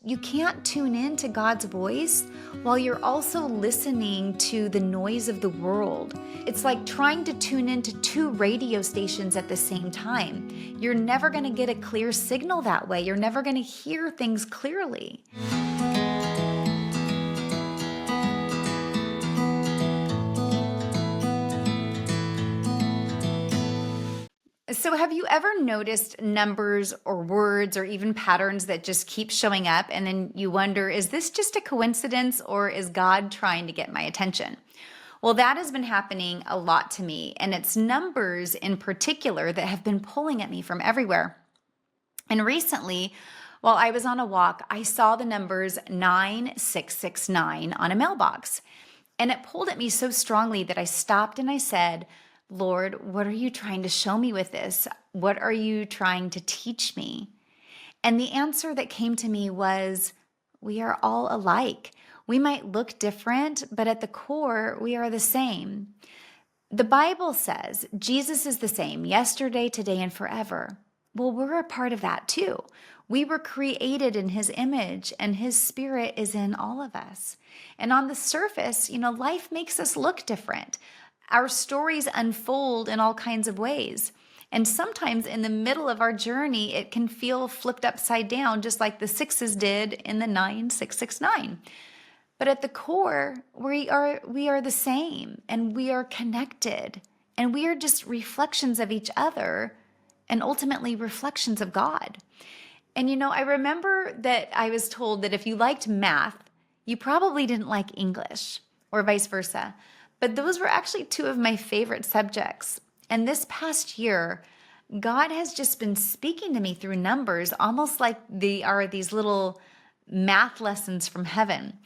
you can't tune in to God's voice while you're also listening to the noise of the world. It's like trying to tune into two radio stations at the same time. You're never going to get a clear signal that way. You're never going to hear things clearly. So have you ever noticed numbers or words or even patterns that just keep showing up, and then you wonder, is this just a coincidence or is God trying to get my attention? Well, that has been happening a lot to me, and it's numbers in particular that have been pulling at me from everywhere. And recently, while I was on a walk, I saw the numbers 9669 on a mailbox, and it pulled at me so strongly that I stopped and I said, Lord, what are you trying to show me with this? What are you trying to teach me? And the answer that came to me was, we are all alike. We might look different, but at the core, we are the same. The Bible says Jesus is the same yesterday, today, and forever. Well, we're a part of that too. We were created in his image, and his spirit is in all of us. And on the surface, life makes us look different. Our stories unfold in all kinds of ways. And sometimes in the middle of our journey, it can feel flipped upside down, just like the sixes did in the 9669. But at the core, we are the same, and we are connected, and we are just reflections of each other, and ultimately reflections of God. And I remember that I was told that if you liked math, you probably didn't like English, or vice versa. But those were actually two of my favorite subjects. And this past year, God has just been speaking to me through numbers, almost like they are these little math lessons from heaven.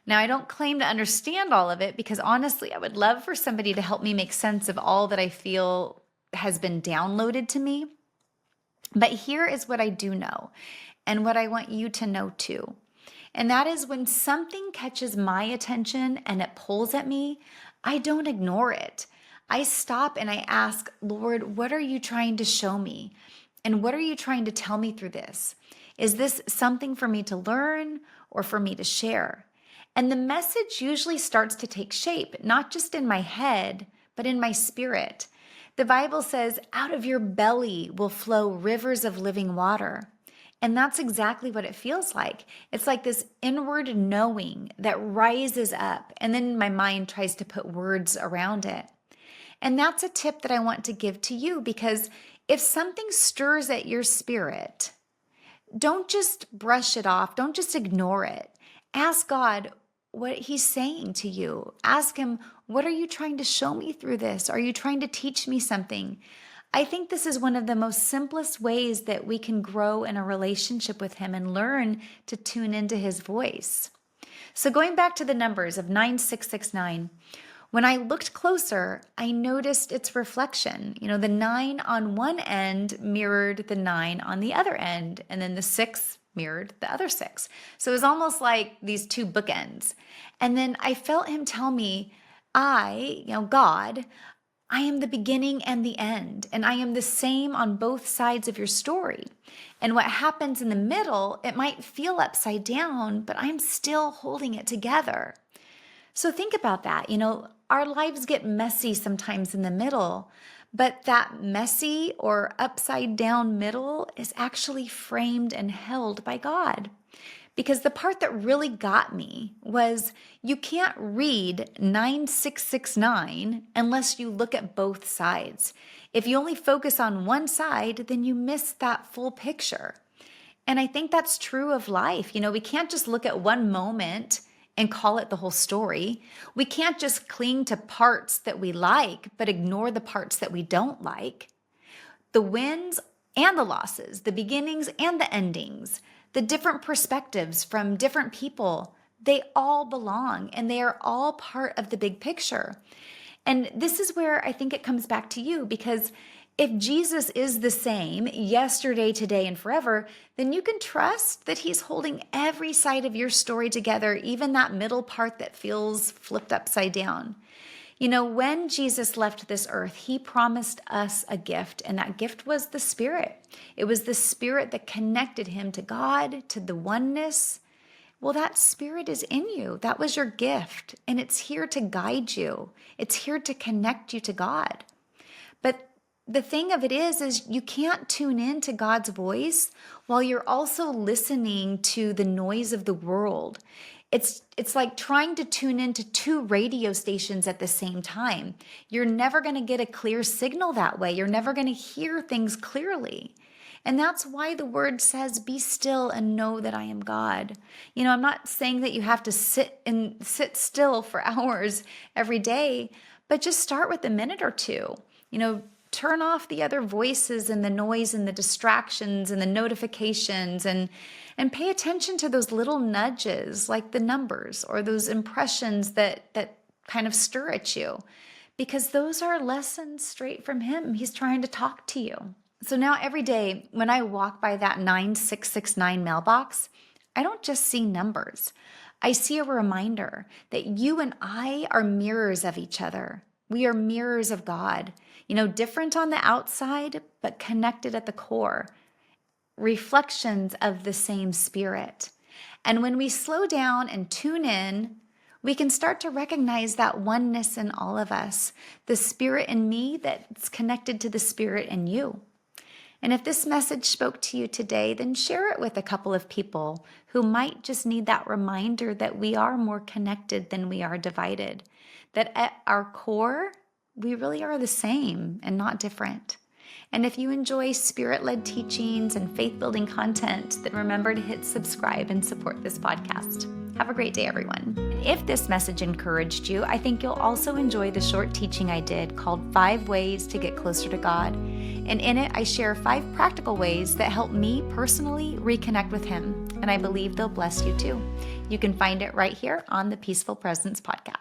Now, I don't claim to understand all of it because honestly, I would love for somebody to help me make sense of all that I feel has been downloaded to me. But here is what I do know, and what I want you to know too. And that is, when something catches my attention and it pulls at me, I don't ignore it. I stop and I ask, Lord, what are you trying to show me? And what are you trying to tell me through this? Is this something for me to learn or for me to share? And the message usually starts to take shape, not just in my head, but in my spirit. The Bible says, out of your belly will flow rivers of living water. And that's exactly what it feels like. It's like this inward knowing that rises up, and then my mind tries to put words around it. And that's a tip that I want to give to you, because if something stirs at your spirit, don't just brush it off. Don't just ignore it. Ask God what he's saying to you. Ask him, what are you trying to show me through this? Are you trying to teach me something? I think this is one of the most simplest ways that we can grow in a relationship with him and learn to tune into his voice. So going back to the numbers of 9669, when I looked closer, I noticed its reflection. The 9 on one end mirrored the 9 on the other end, and then the 6 mirrored the other 6. So it was almost like these two bookends. And then I felt him tell me, God, I am the beginning and the end, and I am the same on both sides of your story. And what happens in the middle, it might feel upside down, but I'm still holding it together. So think about that. Our lives get messy sometimes in the middle, but that messy or upside down middle is actually framed and held by God. Because the part that really got me was, you can't read 9669 unless you look at both sides. If you only focus on one side, then you miss that full picture. And I think that's true of life. We can't just look at one moment and call it the whole story. We can't just cling to parts that we like, but ignore the parts that we don't like. The wins and the losses, the beginnings and the endings, the different perspectives from different people, they all belong, and they are all part of the big picture. And this is where I think it comes back to you, because if Jesus is the same yesterday, today, and forever, then you can trust that he's holding every side of your story together, even that middle part that feels flipped upside down. When Jesus left this earth, he promised us a gift, and that gift was the Spirit. It was the Spirit that connected him to God, to the oneness. Well, that Spirit is in you. That was your gift, and it's here to guide you. It's here to connect you to God. But the thing of it is you can't tune in to God's voice while you're also listening to the noise of the world. It's like trying to tune into two radio stations at the same time. You're never going to get a clear signal that way. You're never going to hear things clearly. And that's why the word says, be still and know that I am God. I'm not saying that you have to sit still for hours every day, but just start with a minute or two. Turn off the other voices and the noise and the distractions and the notifications and pay attention to those little nudges like the numbers or those impressions that kind of stir at you, because those are lessons straight from him. He's trying to talk to you. So now every day when I walk by that 9669 mailbox, I don't just see numbers. I see a reminder that you and I are mirrors of each other. We are mirrors of God, different on the outside, but connected at the core, reflections of the same Spirit. And when we slow down and tune in, we can start to recognize that oneness in all of us, the Spirit in me that's connected to the Spirit in you. And if this message spoke to you today, then share it with a couple of people who might just need that reminder that we are more connected than we are divided, that at our core, we really are the same and not different. And if you enjoy Spirit-led teachings and faith-building content, then remember to hit subscribe and support this podcast. Have a great day, everyone. If this message encouraged you, I think you'll also enjoy the short teaching I did called 5 Ways to Get Closer to God. And in it, I share 5 practical ways that help me personally reconnect with Him. And I believe they'll bless you too. You can find it right here on the Peaceful Presence podcast.